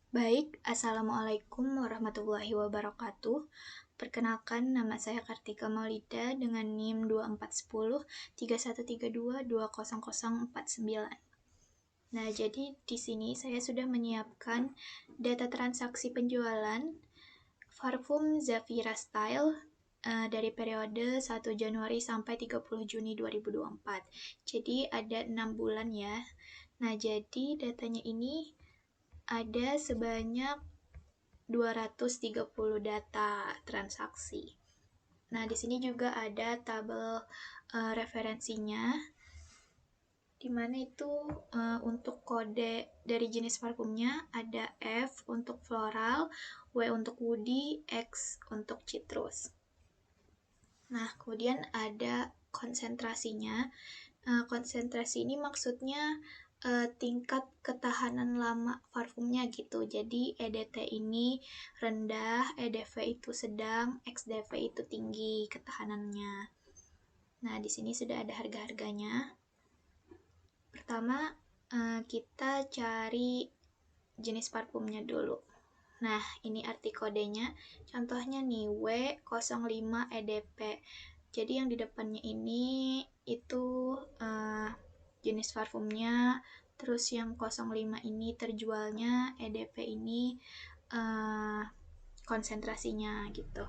Baik, Assalamualaikum warahmatullahi wabarakatuh. Perkenalkan, nama saya Kartika Maulida dengan NIM 2410 3132 20049. Nah, jadi di sini saya sudah menyiapkan data transaksi penjualan parfum Zafira Style dari periode 1 Januari sampai 30 Juni 2024. Jadi ada 6 bulan ya. Nah, jadi datanya ini ada sebanyak 230 data transaksi. Nah, di sini juga ada tabel referensinya, di mana itu untuk kode dari jenis parfumnya ada F untuk floral, W untuk woody, X untuk citrus. Nah, kemudian ada konsentrasinya. Konsentrasi ini maksudnya tingkat ketahanan lama parfumnya gitu. Jadi EDT ini rendah, EDV itu sedang, XDV itu tinggi ketahanannya. Nah, di sini sudah ada harga-harganya. Pertama, kita cari jenis parfumnya dulu. Nah, ini arti kodenya. Contohnya nih, W05 EDP. Jadi yang di depannya ini itu jenis parfumnya, terus yang 05 ini terjualnya, EDP ini konsentrasinya gitu.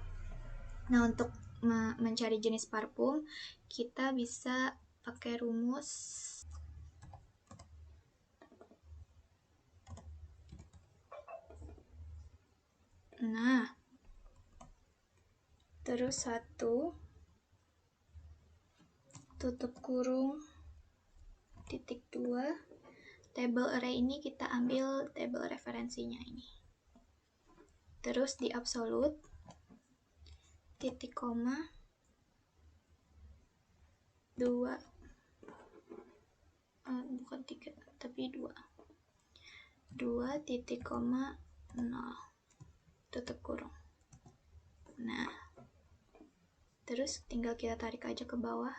Nah, untuk mencari jenis parfum, kita bisa pakai rumus. Nah, terus 1 tutup kurung titik 2 table array ini kita ambil table referensinya ini. Terus di absolute titik koma 2 bukan 3 tapi 2 titik koma 0 tutup kurung. Nah, terus tinggal kita tarik aja ke bawah.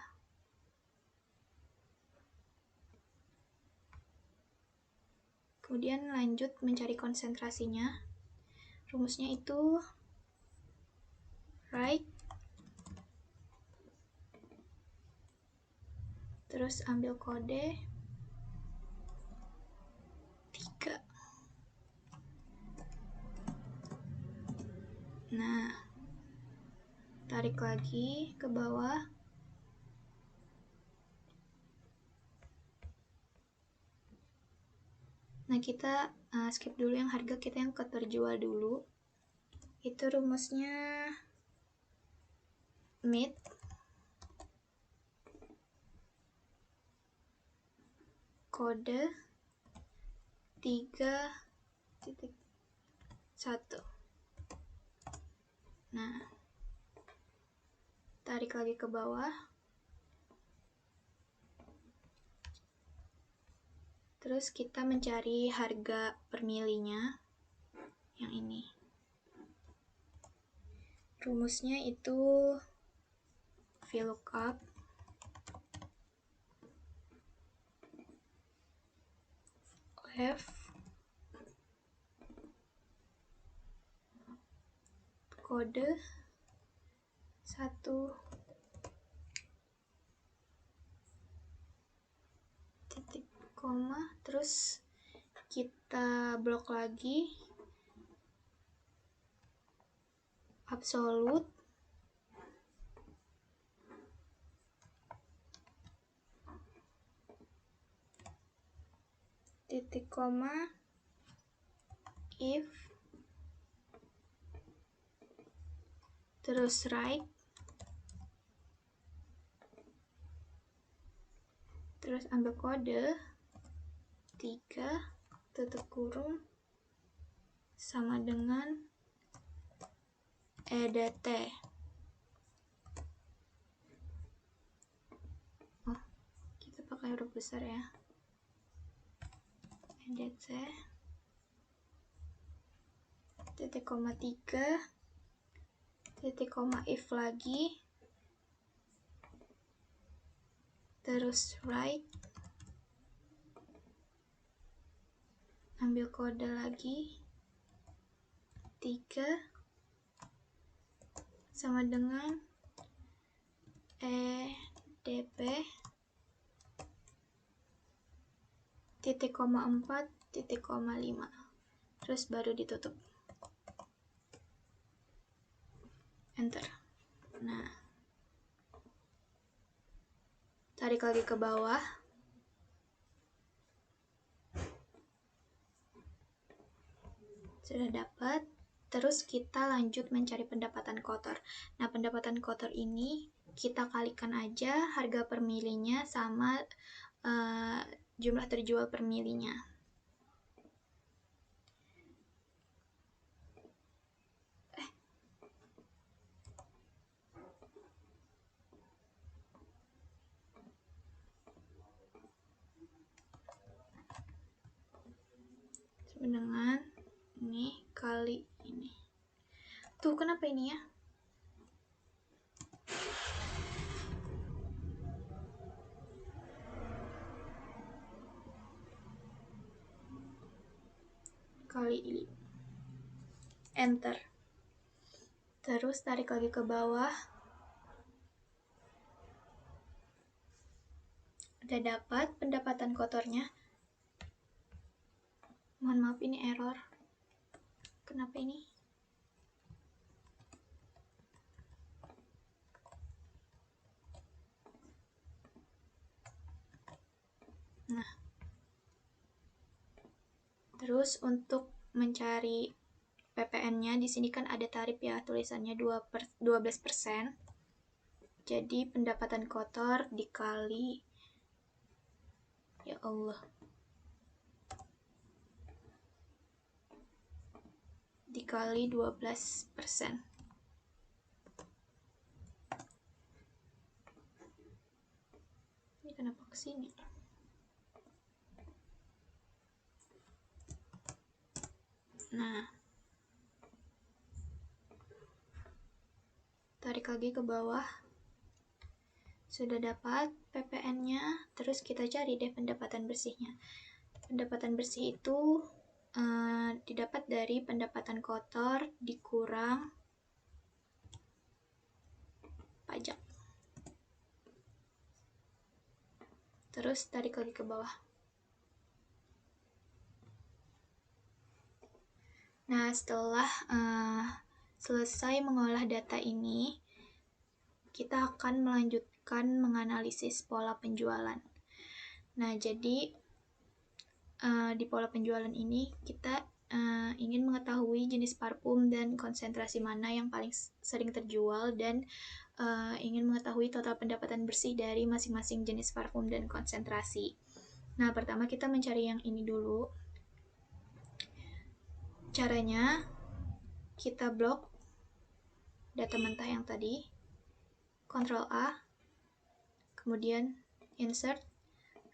Kemudian lanjut mencari konsentrasinya. Rumusnya itu write, terus ambil kode 3. Nah, tarik lagi ke bawah. Nah, kita skip dulu yang harga, kita yang keterjual dulu. Itu rumusnya mid kode 3.1. Nah, tarik lagi ke bawah. Terus kita mencari harga per milinya yang ini. Rumusnya itu VLOOKUP F kode 1 titik koma, terus kita blok lagi absolute titik koma if, terus write, terus ambil kode 3 tutup kurung sama dengan EDT. Oh, kita pakai huruf besar ya. EDT titik koma 3 titik koma if lagi, terus write, ambil kode lagi sama dengan EDP titik koma 4 titik koma 5, terus baru ditutup, enter. Nah, tarik lagi ke bawah, sudah dapat. Terus kita lanjut mencari pendapatan kotor. Nah, pendapatan kotor ini kita kalikan aja harga per milinya sama jumlah terjual per milinya. Dengan ini kali ini. Tuh, kenapa ini ya? Kali ini. Enter. Terus tarik lagi ke bawah. Udah dapat pendapatan kotornya. Mohon maaf, ini error. Kenapa ini? Nah, terus untuk mencari PPN-nya, di sini kan ada tarif ya, tulisannya 12%. Jadi pendapatan kotor dikali, ya Allah, dikali 12%. Ini kenapa kesini? Nah, tarik lagi ke bawah. Sudah dapat PPN-nya, terus kita cari deh pendapatan bersihnya. Pendapatan bersih itu didapat dari pendapatan kotor dikurang pajak. Terus tarik lagi ke bawah. Nah, setelah selesai mengolah data ini, kita akan melanjutkan menganalisis pola penjualan. Nah, jadi di pola penjualan ini kita ingin mengetahui jenis parfum dan konsentrasi mana yang paling sering terjual, dan ingin mengetahui total pendapatan bersih dari masing-masing jenis parfum dan konsentrasi. Nah, pertama kita mencari yang ini dulu. Caranya, kita blok data mentah yang tadi, Ctrl A, kemudian insert,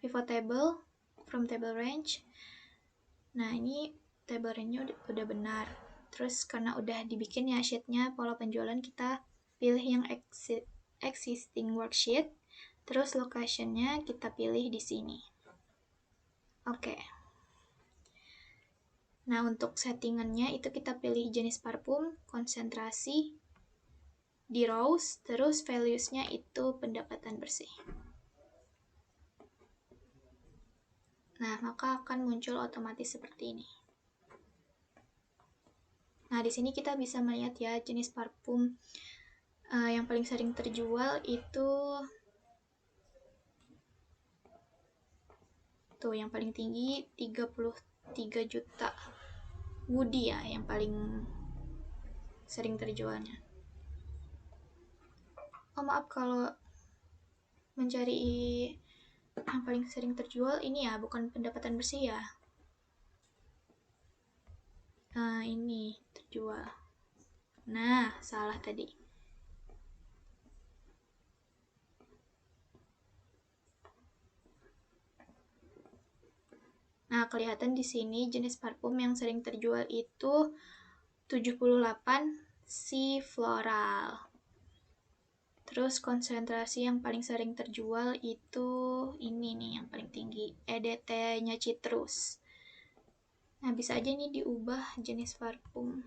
pivot table, from table range. Nah, ini table range-nya udah benar. Terus karena udah dibikin ya sheet-nya pola penjualan, kita pilih yang existing worksheet. Terus location-nya kita pilih di sini. Oke. Nah, untuk settingannya itu kita pilih jenis parfum, konsentrasi, di rows, terus values-nya itu pendapatan bersih. Nah, maka akan muncul otomatis seperti ini. Nah, di sini kita bisa melihat ya jenis parfum yang paling sering terjual itu tuh, yang paling tinggi 33 juta. Woody ya yang paling sering terjualnya. Oh, maaf kalau mencari yang paling sering terjual ini ya, bukan pendapatan bersih ya. Ini terjual. Nah, salah tadi. Nah, kelihatan di sini jenis parfum yang sering terjual itu 78 si floral. Terus konsentrasi yang paling sering terjual itu ini nih yang paling tinggi, EDT-nya citrus. Nah, bisa aja nih diubah jenis parfum.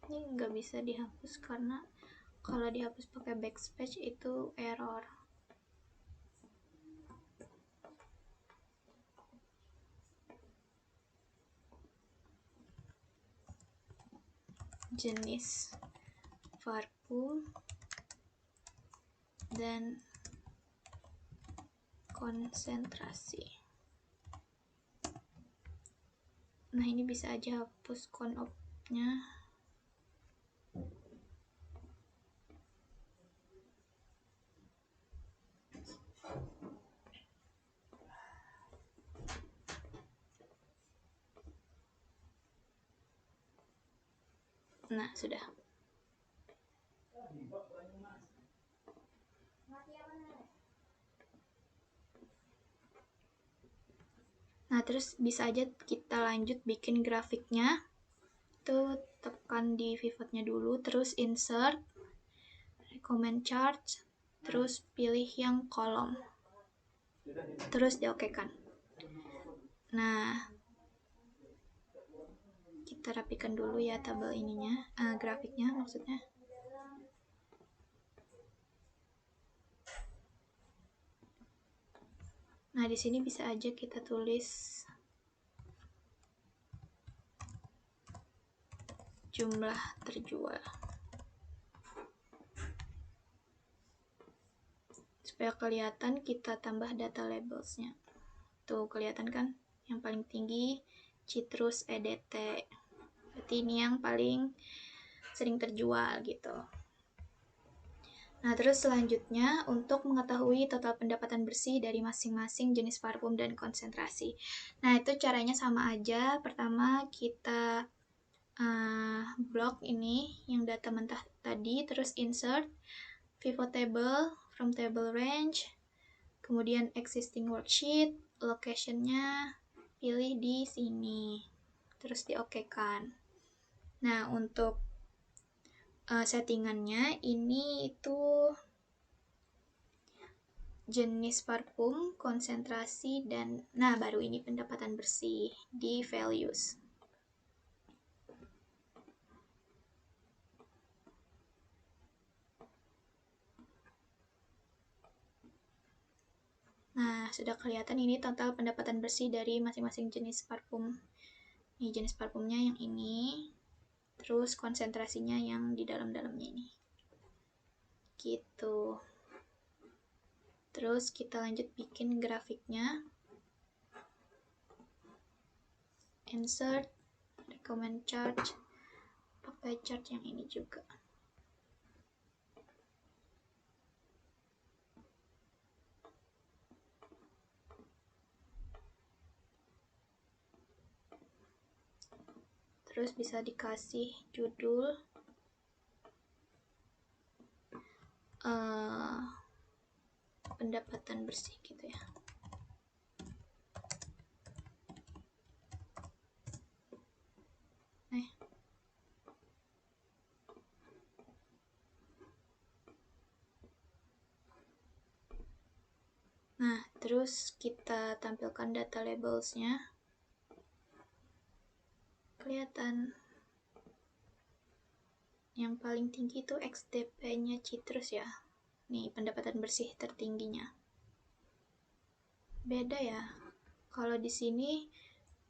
Ini nggak bisa dihapus karena kalau dihapus pakai backspace itu error. Jenis parfum dan konsentrasi. Nah, ini bisa aja hapus konopnya. Nah, sudah. Nah, terus bisa aja kita lanjut bikin grafiknya. Itu tekan di pivotnya dulu, terus insert, recommend chart, terus pilih yang kolom. Terus diokekan. Nah, kita rapikan dulu ya tabel ininya, grafiknya maksudnya. Nah, di sini bisa aja kita tulis jumlah terjual. Supaya kelihatan, kita tambah data labelsnya. Tuh, kelihatan kan? Yang paling tinggi Citrus EDT. Berarti ini yang paling sering terjual gitu. Nah, terus selanjutnya untuk mengetahui total pendapatan bersih dari masing-masing jenis parfum dan konsentrasi. Nah, itu caranya sama aja. Pertama, kita blok ini yang data mentah tadi, terus insert, pivot table, from table range, kemudian existing worksheet, location-nya pilih di sini, terus diokekan. Nah, untuk settingannya ini itu jenis parfum, konsentrasi, dan nah baru ini pendapatan bersih di values. Nah, sudah kelihatan ini total pendapatan bersih dari masing-masing jenis parfum. Ini jenis parfumnya yang ini, terus konsentrasinya yang di dalam-dalamnya ini. Gitu. Terus kita lanjut bikin grafiknya. Insert, recommend chart, pakai chart yang ini juga. Terus bisa dikasih judul pendapatan bersih gitu ya. Nah, terus kita tampilkan data labelsnya. Kelihatan yang paling tinggi itu XDP-nya Citrus ya. Nih, pendapatan bersih tertingginya. Beda ya. Kalau di sini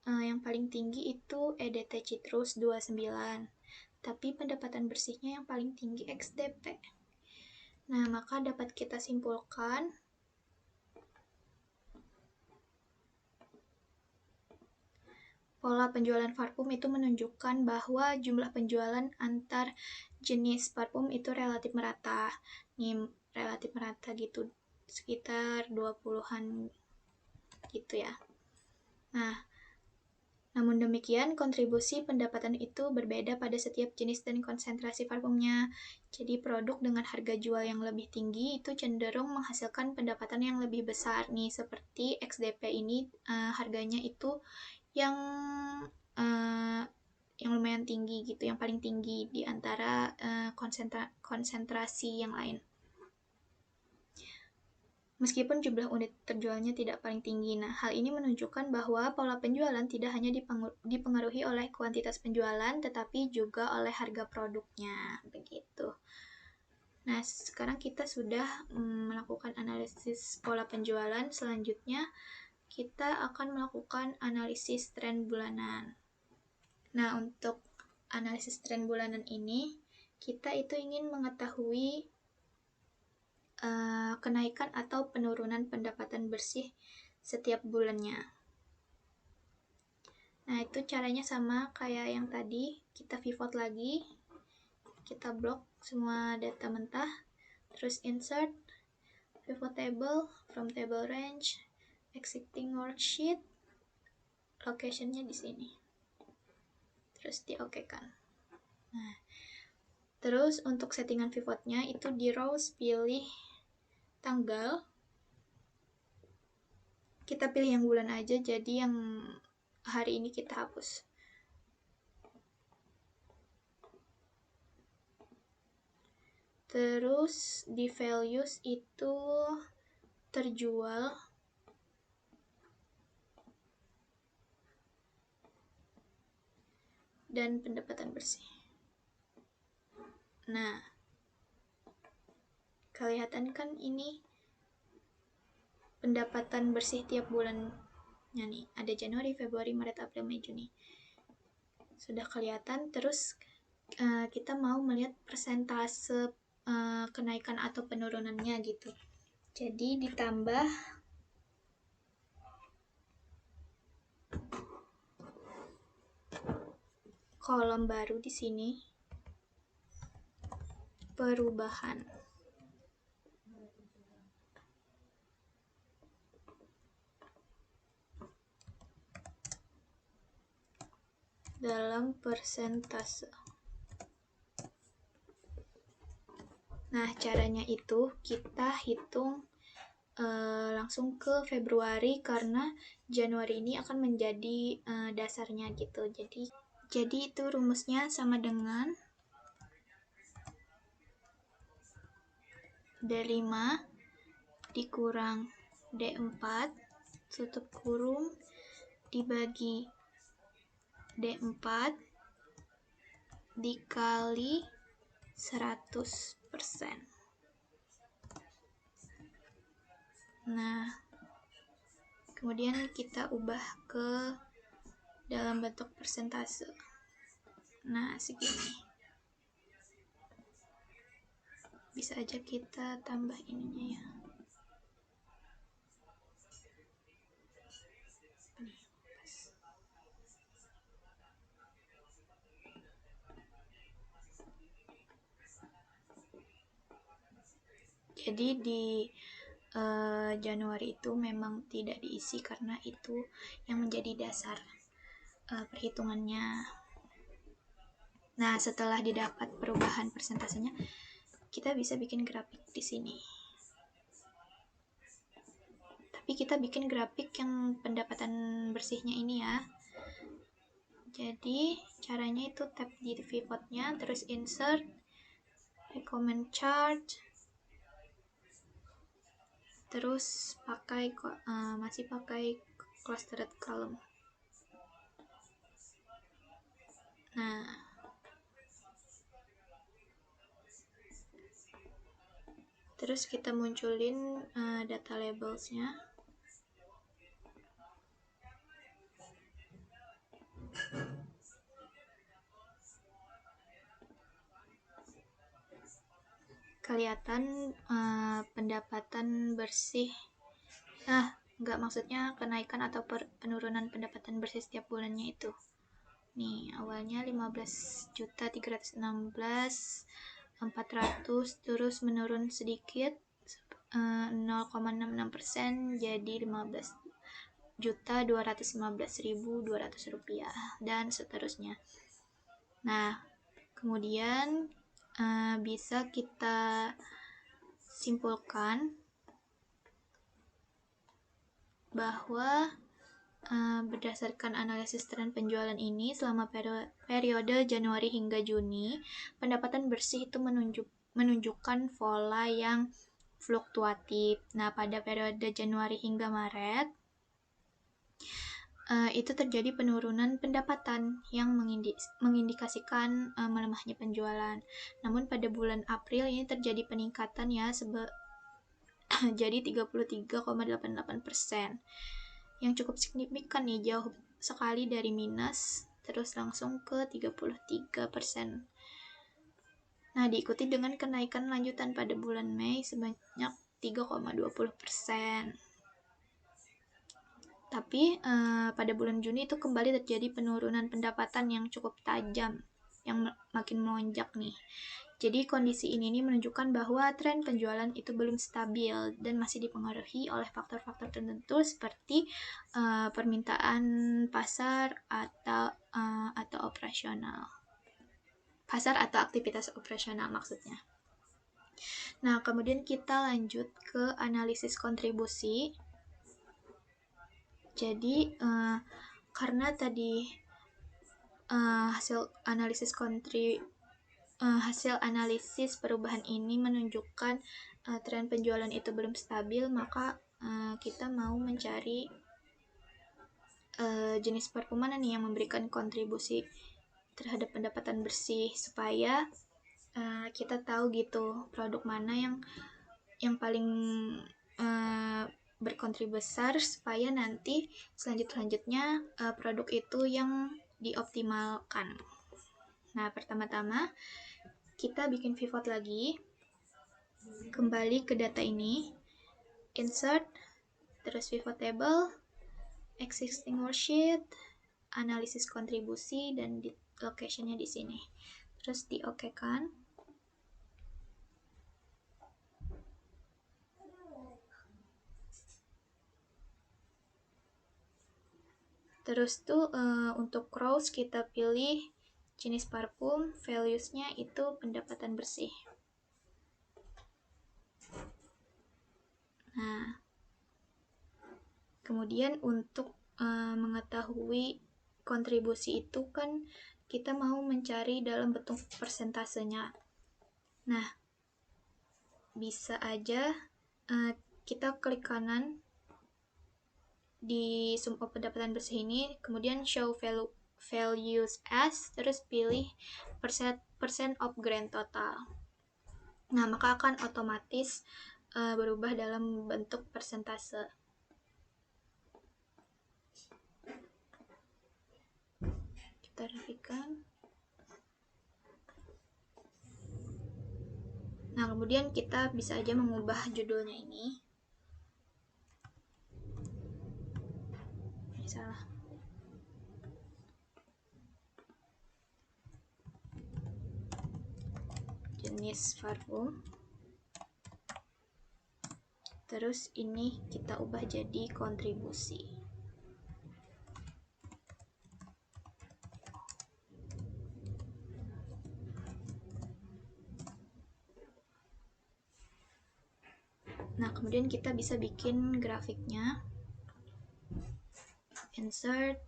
yang paling tinggi itu EDT Citrus 29. Tapi pendapatan bersihnya yang paling tinggi XDP. Nah, maka dapat kita simpulkan pola penjualan parfum itu menunjukkan bahwa jumlah penjualan antar jenis parfum itu relatif merata. Nih, relatif merata gitu, sekitar 20-an gitu ya. Nah, namun demikian, kontribusi pendapatan itu berbeda pada setiap jenis dan konsentrasi parfumnya. Jadi, produk dengan harga jual yang lebih tinggi itu cenderung menghasilkan pendapatan yang lebih besar. Nih, seperti XDP ini harganya itu yang lumayan tinggi gitu, yang paling tinggi di antara konsentrasi yang lain. meskipun jumlah unit terjualnya tidak paling tinggi. Nah, hal ini menunjukkan bahwa pola penjualan tidak hanya dipengaruhi oleh kuantitas penjualan, tetapi juga oleh harga produknya. Begitu. Nah, sekarang kita sudah melakukan analisis pola penjualan. Selanjutnya, kita akan melakukan analisis tren bulanan. Nah, untuk analisis tren bulanan ini, kita itu ingin mengetahui kenaikan atau penurunan pendapatan bersih setiap bulannya. Nah, itu caranya sama kayak yang tadi. Kita pivot lagi, kita blok semua data mentah, terus insert, pivot table, from table range, exiting worksheet, location-nya di sini. Terus di-okekan. Nah, terus untuk settingan pivotnya itu di rows pilih tanggal. Kita pilih yang bulan aja, jadi yang hari ini kita hapus. Terus di values itu terjual dan pendapatan bersih. Nah, kelihatan kan ini pendapatan bersih tiap bulannya nih. Ada Januari, Februari, Maret, April, Mei, Juni. Sudah kelihatan. Terus kita mau melihat persentase kenaikan atau penurunannya gitu. Jadi ditambah kolom baru di sini, perubahan. Dalam persentase. Nah, caranya itu kita hitung langsung ke Februari karena Januari ini akan menjadi dasarnya gitu. Jadi itu rumusnya sama dengan D5 dikurang D4 tutup kurung dibagi D4 dikali 100%. Nah, kemudian kita ubah ke dalam bentuk persentase. Nah, segini. Bisa aja kita tambah ininya ya. Jadi di Januari itu memang tidak diisi karena itu yang menjadi dasar perhitungannya. Nah, setelah didapat perubahan persentasenya, kita bisa bikin grafik di sini. Tapi kita bikin grafik yang pendapatan bersihnya ini ya. Jadi caranya itu tap di pivotnya, terus insert, recommend chart, terus masih pakai clustered column. Nah, terus kita munculin data labelsnya. Kelihatan pendapatan bersih. Enggak, maksudnya kenaikan atau penurunan pendapatan bersih setiap bulannya itu. Nih, awalnya 15.316.400, terus menurun sedikit 0,66% jadi 15.215.200 rupiah dan seterusnya. Nah, kemudian bisa kita simpulkan bahwa berdasarkan analisis tren penjualan ini selama periode Januari hingga Juni, pendapatan bersih itu menunjukkan pola yang fluktuatif. Nah, pada periode Januari hingga Maret, itu terjadi penurunan pendapatan yang mengindikasikan melemahnya penjualan. Namun pada bulan April ini terjadi peningkatan ya, jadi 33,88%, yang cukup signifikan nih, jauh sekali dari minus, terus langsung ke 33%. Nah, diikuti dengan kenaikan lanjutan pada bulan Mei sebanyak 3,20%. Tapi pada bulan Juni itu kembali terjadi penurunan pendapatan yang cukup tajam, yang makin melonjak nih. Jadi kondisi ini menunjukkan bahwa tren penjualan itu belum stabil dan masih dipengaruhi oleh faktor-faktor tertentu seperti permintaan pasar atau operasional. Pasar atau aktivitas operasional maksudnya. Nah, kemudian kita lanjut ke analisis kontribusi. Jadi karena tadi hasil analisis perubahan ini menunjukkan tren penjualan itu belum stabil, maka kita mau mencari jenis parfum mana nih yang memberikan kontribusi terhadap pendapatan bersih, supaya kita tahu gitu produk mana yang paling berkontribusi besar, supaya nanti selanjutnya produk itu yang dioptimalkan. Nah, pertama-tama kita bikin pivot lagi, kembali ke data ini, insert, terus pivot table, existing worksheet, analisis kontribusi, dan di location-nya di sini. Terus di OK-kan. Terus tuh untuk rows kita pilih jenis parfum, values-nya itu pendapatan bersih. Nah, kemudian untuk mengetahui kontribusi itu kan kita mau mencari dalam bentuk persentasenya. Nah, bisa aja kita klik kanan di sum of pendapatan bersih ini, kemudian show values as, terus pilih percent of grand total. Nah, maka akan otomatis berubah dalam bentuk persentase. Kita rapikan. Nah, kemudian kita bisa aja mengubah judulnya ini. Salah. Jenis parfum. Terus ini kita ubah jadi kontribusi. Nah, kemudian kita bisa bikin grafiknya. Insert,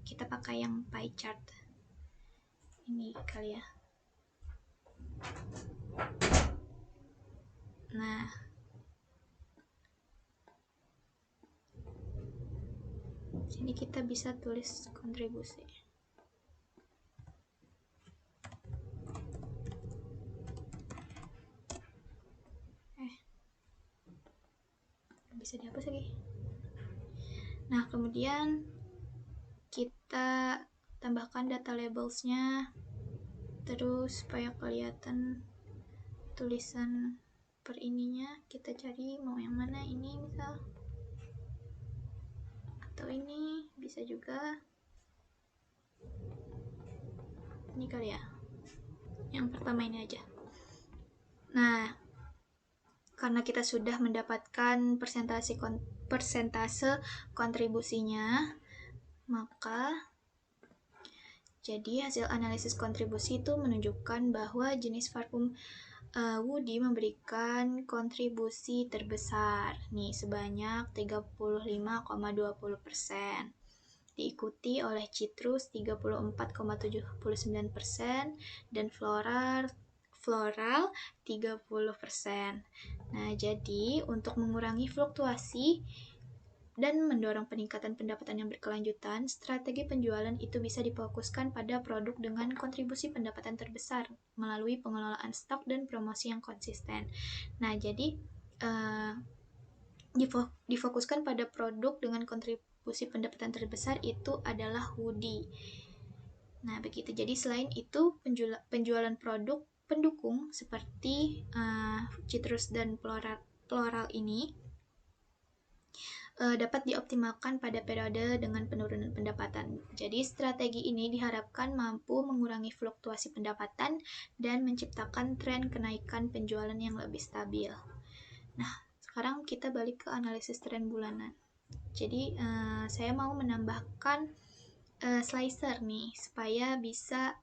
kita pakai yang pie chart ini kali ya. Nah, sini kita bisa tulis kontribusi. Bisa dihapus lagi. Nah, kemudian kita tambahkan data labelsnya, terus supaya kelihatan tulisan per ininya, kita cari mau yang mana, ini misal, atau ini bisa juga, ini kali ya, yang pertama ini aja. Nah, karena kita sudah mendapatkan persentase kontribusinya, maka jadi hasil analisis kontribusi itu menunjukkan bahwa jenis parfum Woody memberikan kontribusi terbesar nih sebanyak 35,20%, diikuti oleh Citrus 34,79% dan floral 30%. Nah, jadi untuk mengurangi fluktuasi dan mendorong peningkatan pendapatan yang berkelanjutan, strategi penjualan itu bisa difokuskan pada produk dengan kontribusi pendapatan terbesar melalui pengelolaan stok dan promosi yang konsisten. Nah, jadi difokuskan pada produk dengan kontribusi pendapatan terbesar itu adalah hoodie. Nah, begitu. Jadi selain itu, penjualan produk pendukung seperti citrus dan floral ini dapat dioptimalkan pada periode dengan penurunan pendapatan. Jadi strategi ini diharapkan mampu mengurangi fluktuasi pendapatan dan menciptakan tren kenaikan penjualan yang lebih stabil. Nah, sekarang kita balik ke analisis tren bulanan. Jadi saya mau menambahkan slicer nih supaya bisa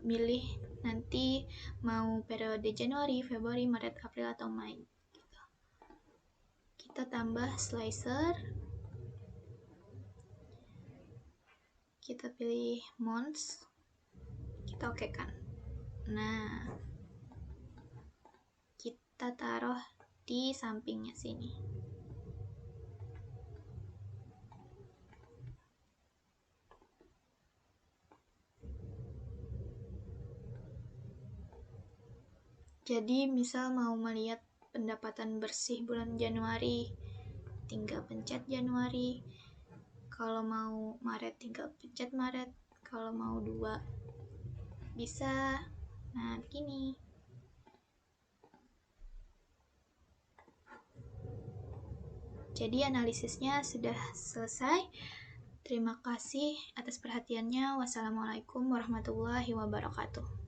milih nanti mau periode Januari, Februari, Maret, April, atau Mei. Gitu. Kita tambah slicer. Kita pilih months. Kita okekan. Nah, kita taruh di sampingnya sini. Jadi misal mau melihat pendapatan bersih bulan Januari, tinggal pencet Januari. Kalau mau Maret, tinggal pencet Maret. Kalau mau 2, bisa. Nah, begini. Jadi analisisnya sudah selesai. Terima kasih atas perhatiannya. Wassalamualaikum warahmatullahi wabarakatuh.